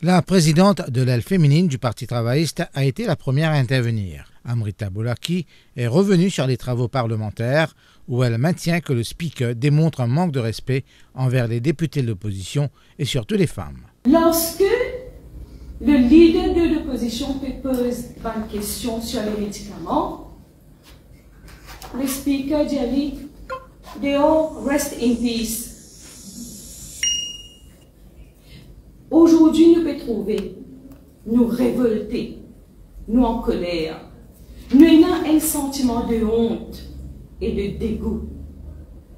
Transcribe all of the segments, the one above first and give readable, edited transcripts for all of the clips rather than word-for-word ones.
La présidente de l'aile féminine du Parti travailliste a été la première à intervenir. Amrita Bolaki est revenue sur les travaux parlementaires où elle maintient que le speaker démontre un manque de respect envers les députés de l'opposition et surtout les femmes. Lorsque le leader de l'opposition peut poser une question sur les médicaments, le speaker dit « They all rest in peace ». Aujourd'hui, nous pouvons trouver, nous révolter, nous en colère. Nous avons un sentiment de honte et de dégoût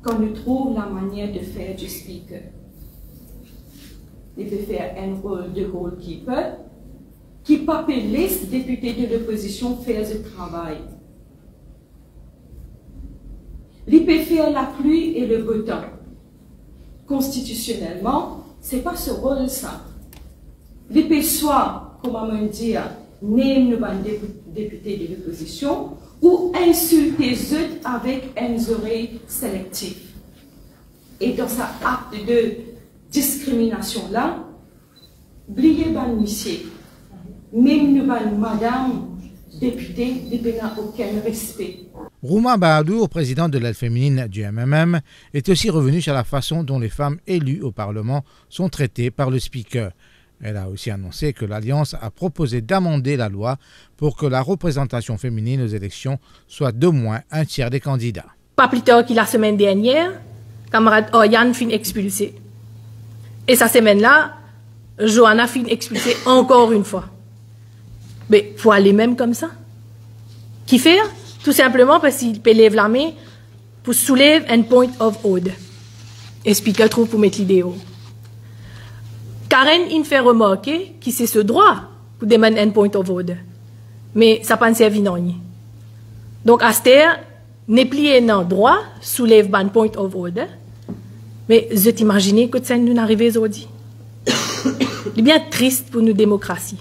quand nous trouvons la manière de faire du speaker. Il peut faire un rôle de goalkeeper qui peut appeler les députés de l'opposition faire ce travail. Il peut faire la pluie et le beau temps. Constitutionnellement, ce n'est pas ce rôle ça. Il peut soit, comment me dire, name nous députés de l'opposition ou insulter eux avec un oreille sélectif. Et dans cet acte de discrimination-là, oubliez monsieur, même nous, madame députée, il n'a aucun respect. Rouma Bahadour, présidente de l'aile féminine du MMM, est aussi revenue sur la façon dont les femmes élues au Parlement sont traitées par le speaker. Elle a aussi annoncé que l'Alliance a proposé d'amender la loi pour que la représentation féminine aux élections soit d'au moins un tiers des candidats. Pas plus tard que la semaine dernière, camarade Oriane fin expulsée. Et cette semaine-là, Johanna fin expulsée encore une fois. Mais il faut aller même comme ça. Qui fait? Tout simplement parce qu'il peut lever la main pour soulever un point of order. Et le speaker trouve pour mettre l'idée haut. Karen, il fait remarquer que c'est ce droit pour demander un point of order. Mais ça n'a pas servi non. Donc, à ce terre, n'est plié dans droit, soulève un point of order. Mais je t'imagine que ça nous arrive aujourd'hui. C'est bien triste pour nos démocraties.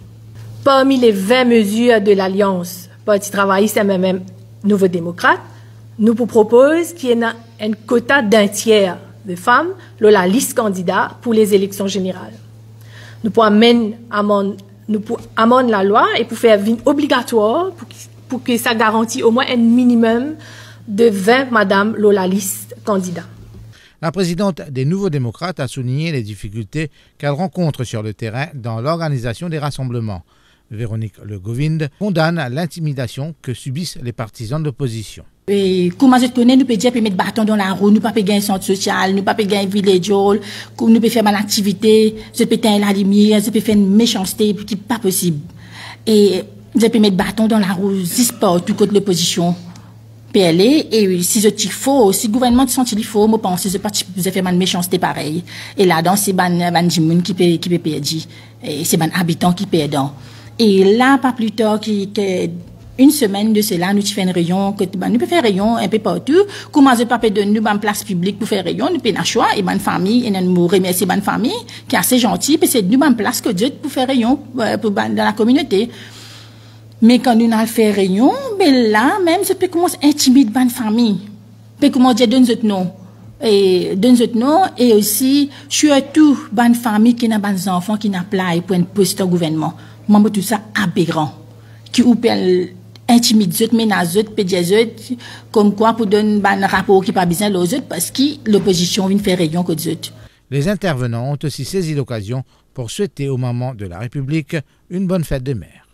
Parmi les 20 mesures de l'Alliance, Parti travailliste et même Nouveau démocrate, nous vous proposons qu'il y ait un quota d'un tiers de femmes dans la liste candidat pour les élections générales. Nous pouvons amender la loi et pour faire obligatoire pour que ça garantisse au moins un minimum de 20 madames dans la liste candidat. La présidente des Nouveaux démocrates a souligné les difficultés qu'elle rencontre sur le terrain dans l'organisation des rassemblements. Véronique Le Govind condamne l'intimidation que subissent les partisans de l'opposition. Comment je connais, nous pouvons mettre bâton dans la roue, nous ne pouvons pas gagner un centre social, nous ne pouvons pas gagner un village hall, nous pouvons faire une activité, je peux éteindre la lumière, je peux faire une méchanceté qui n'est pas possible. Et je peux mettre bâton dans la roue, si partout contre l'opposition. PLA, et si je dis faux, si le gouvernement te sent qu'il faut, je pense que je peux faire une méchanceté pareille. Et là-dedans, c'est ban Jimoun qui peut perdre. Et c'est ban habitant qui perd. Et là, pas plus tard qu'une semaine de cela, nous faisons un rayon, nous pouvons faire un rayon un peu partout. Comment je peux donner nous une place publique pour faire rayon, nous pouvons choix, et bonne famille, et nous remercier bonne famille, qui est assez gentille, parce que nous une place que Dieu pour faire rayon, dans la communauté. Mais quand nous avons fait rayon, ben là, même, je peux commencer à intimider bonne famille. Je peux commencer à donner notre nom. Et aussi, surtout, bonne famille qui n'a pas d'enfants, qui n'a pas pour un poste au gouvernement. Moi, tout ça aberrant. Qui ou peut intimider les autres, menacer les autres, pédier les autres, comme quoi pour donner un rapport qui n'a pas besoin aux autres, parce que l'opposition vient faire rayon que les autres. Les intervenants ont aussi saisi l'occasion pour souhaiter aux mamans de la République une bonne fête de mère.